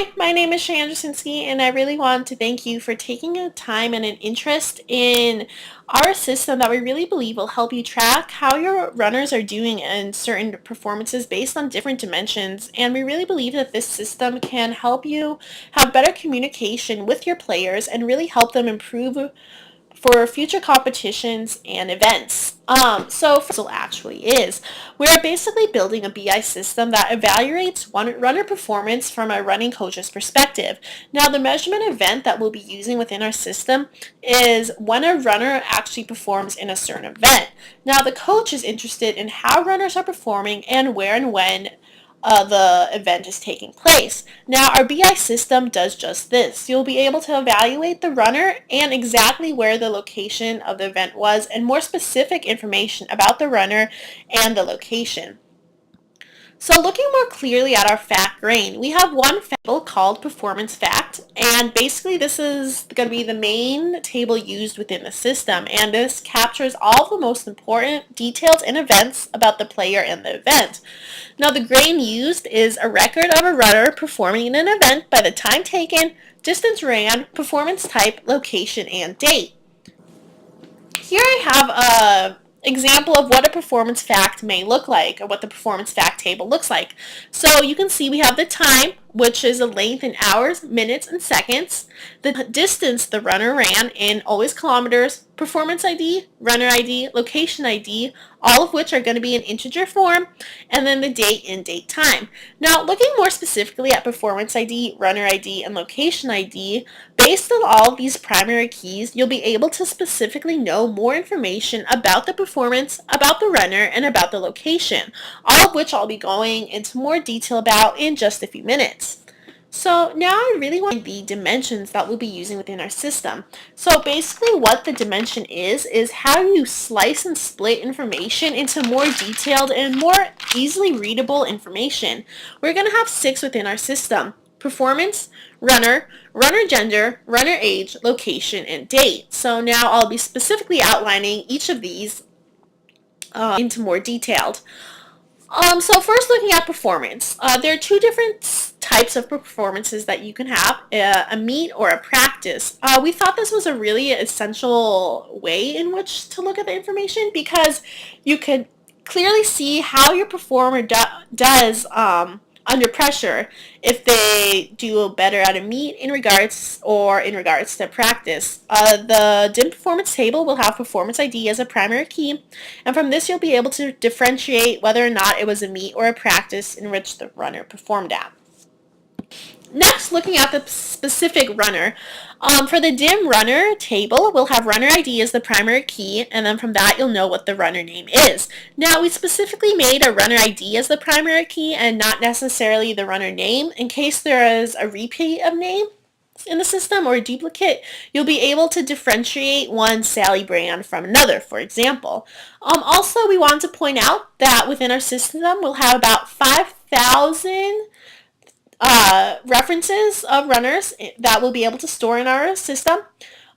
Hi, my name is Cheyenne Jasinski, and I really want to thank you for taking a time and an interest in our system that we really believe will help you track how your runners are doing in certain performances based on different dimensions. And we really believe that this system can help you have better communication with your players and really help them improve for future competitions and events. So actually is, we're basically building a BI system that evaluates runner performance from a running coach's perspective. Now, the measurement event that we'll be using within our system is when a runner actually performs in a certain event. Now, the coach is interested in how runners are performing and where and when the event is taking place. Now, our BI system does just this. You'll be able to evaluate the runner and exactly where the location of the event was and more specific information about the runner and the location. So looking more clearly at our fact grain, we have one table called performance fact, and basically this is going to be the main table used within the system, and this captures all the most important details and events about the player and the event. Now, the grain used is a record of a runner performing in an event by the time taken, distance ran, performance type, location, and date. Here I have a example of what a performance fact may look like, or what the performance fact table looks like. So you can see we have the time, which is a length in hours, minutes, and seconds, the distance the runner ran in always kilometers, performance ID, runner ID, location ID, all of which are going to be in integer form, and then the date and date time. Now, looking more specifically at performance ID, runner ID, and location ID, based on all of these primary keys, you'll be able to specifically know more information about the performance, about the runner, and about the location, all of which I'll be going into more detail about in just a few minutes. So now I really want the dimensions that we'll be using within our system. So basically what the dimension is how you slice and split information into more detailed and more easily readable information. We're going to have 6 within our system: performance, runner, runner gender, runner age, location, and date. So now I'll be specifically outlining each of these into more detailed. So first looking at performance, there are 2 different types of performances that you can have, a meet or a practice. We thought this was a really essential way in which to look at the information because you could clearly see how your performer does under pressure, if they do better at a meet in regards to practice. The DIM performance table will have performance ID as a primary key, and from this you'll be able to differentiate whether or not it was a meet or a practice in which the runner performed at. Next, looking at the specific runner. For the DIM runner table, we'll have runner ID as the primary key, and then from that you'll know what the runner name is. Now, we specifically made a runner ID as the primary key and not necessarily the runner name. In case there is a repeat of name in the system or a duplicate, you'll be able to differentiate one Sally brand from another, for example. Also, we want to point out that within our system, we'll have about 5,000 references of runners that we'll be able to store in our system.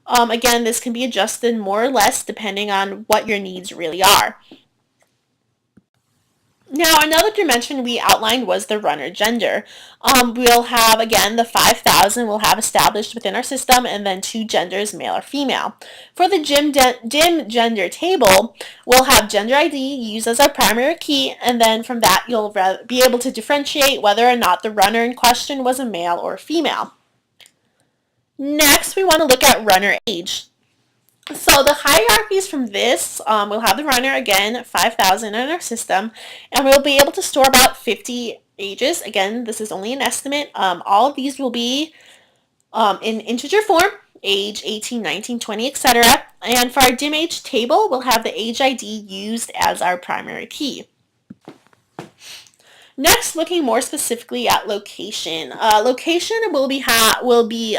Again, this can be adjusted more or less depending on what your needs really are. Now, another dimension we outlined was the runner gender. We'll have, again, the 5,000 we'll have established within our system, and then 2 genders, male or female. For the DIM gender table, we'll have gender ID used as our primary key, and then from that you'll be able to differentiate whether or not the runner in question was a male or a female. Next, we want to look at runner age. So the hierarchies from this, we'll have the runner, again, 5,000 in our system, and we'll be able to store about 50 ages. Again, this is only an estimate. All of these will be in integer form, age 18, 19, 20, etc. And for our dim age table, we'll have the age ID used as our primary key. Next, looking more specifically at location. Location will be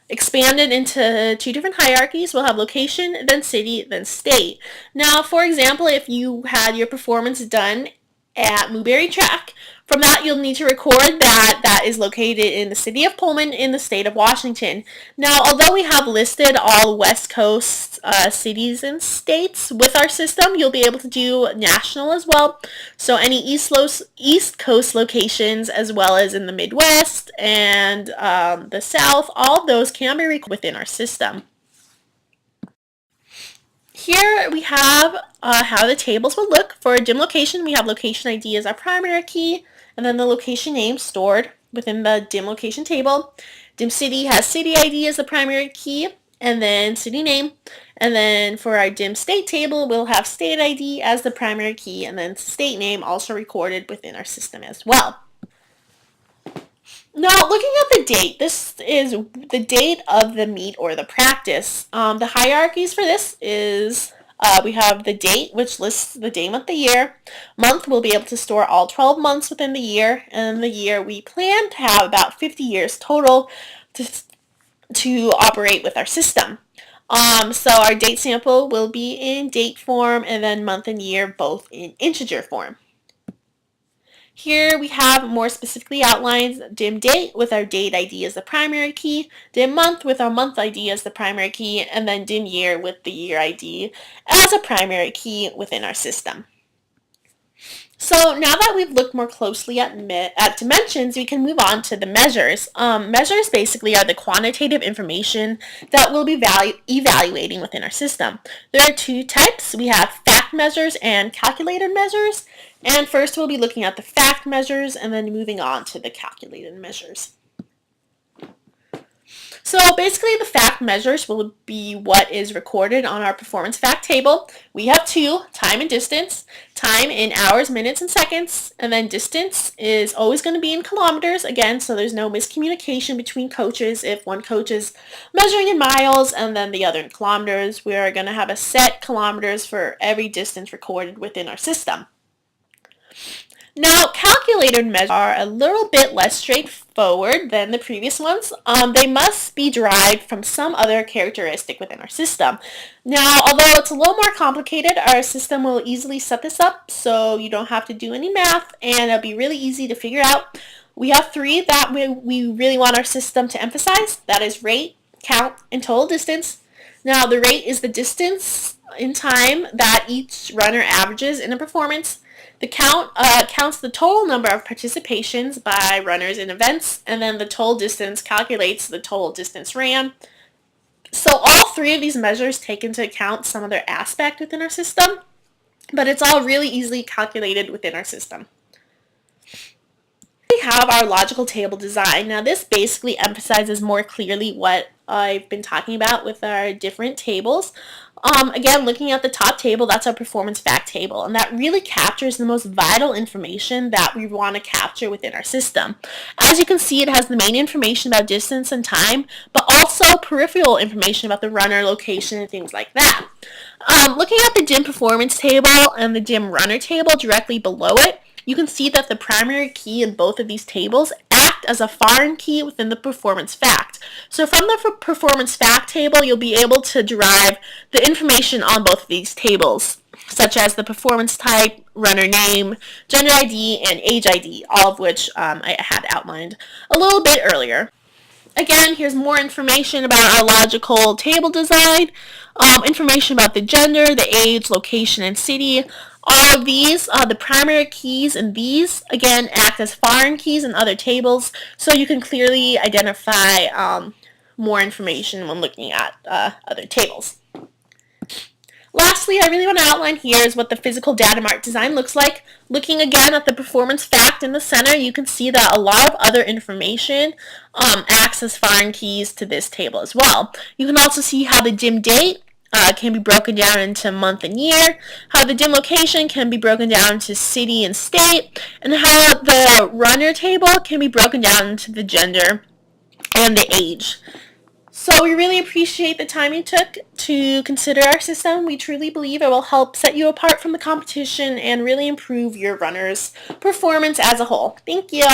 expanded into 2 different hierarchies. We'll have location, then city, then state. Now, for example, if you had your performance done at Newberry Track, From that, you'll need to record that that is located in the city of Pullman in the state of Washington. Now, although we have listed all West Coast cities and states with our system, you'll be able to do national as well. So any East Coast locations, as well as in the Midwest and the South, all of those can be recorded within our system. Here we have how the tables will look. For a dim location, we have location ID as our primary key, and then the location name stored within the dim location table. Dim city has city ID as the primary key, and then city name. And then for our dim state table, we'll have state ID as the primary key, and then state name also recorded within our system as well. Now, looking at the date, this is the date of the meet or the practice. The hierarchies for this is we have the date, which lists the day, month, the year. Month, we'll be able to store all 12 months within the year. And the year, we plan to have about 50 years total to operate with our system. So our date sample will be in date form, and then month and year both in integer form. Here we have more specifically outlined dim date with our date ID as the primary key, dim month with our month ID as the primary key, and then dim year with the year ID as a primary key within our system. So now that we've looked more closely at dimensions, we can move on to the measures. Measures basically are the quantitative information that we'll be evaluating within our system. There are two types. We have fact measures and calculated measures. And first we'll be looking at the fact measures and then moving on to the calculated measures. So basically the fact measures will be what is recorded on our performance fact table. We have two, time and distance. Time in hours, minutes, and seconds, and then distance is always going to be in kilometers, again, so there's no miscommunication between coaches. If one coach is measuring in miles and then the other in kilometers, we are going to have a set kilometers for every distance recorded within our system. Now, calculated measures are a little bit less straightforward than the previous ones. They must be derived from some other characteristic within our system. Now, although it's a little more complicated, our system will easily set this up so you don't have to do any math, and it'll be really easy to figure out. We have three that we really want our system to emphasize. That is rate, count, and total distance. Now, the rate is the distance in time that each runner averages in a performance. The count counts the total number of participations by runners in events, and then the total distance calculates the total distance ran. So all three of these measures take into account some other aspect within our system, but it's all really easily calculated within our system. We have our logical table design. Now this basically emphasizes more clearly what I've been talking about with our different tables. Again, looking at the top table, that's our performance fact table, and that really captures the most vital information that we want to capture within our system. As you can see, it has the main information about distance and time, but also peripheral information about the runner, location, and things like that. Looking at the dim performance table and the dim runner table directly below it, you can see that the primary key in both of these tables act as a foreign key within the performance fact. So from the performance fact table, you'll be able to derive the information on both of these tables, such as the performance type, runner name, gender ID, and age ID, all of which I had outlined a little bit earlier. Again, here's more information about our logical table design, information about the gender, the age, location, and city. All of these, the primary keys in these, again, act as foreign keys in other tables, so you can clearly identify more information when looking at other tables. Lastly, I really want to outline here is what the physical data mart design looks like. Looking again at the performance fact in the center, you can see that a lot of other information acts as foreign keys to this table as well. You can also see how the dim date can be broken down into month and year, how the dim location can be broken down to city and state, and how the runner table can be broken down into the gender and the age. So we really appreciate the time you took to consider our system. We truly believe it will help set you apart from the competition and really improve your runner's performance as a whole. Thank you.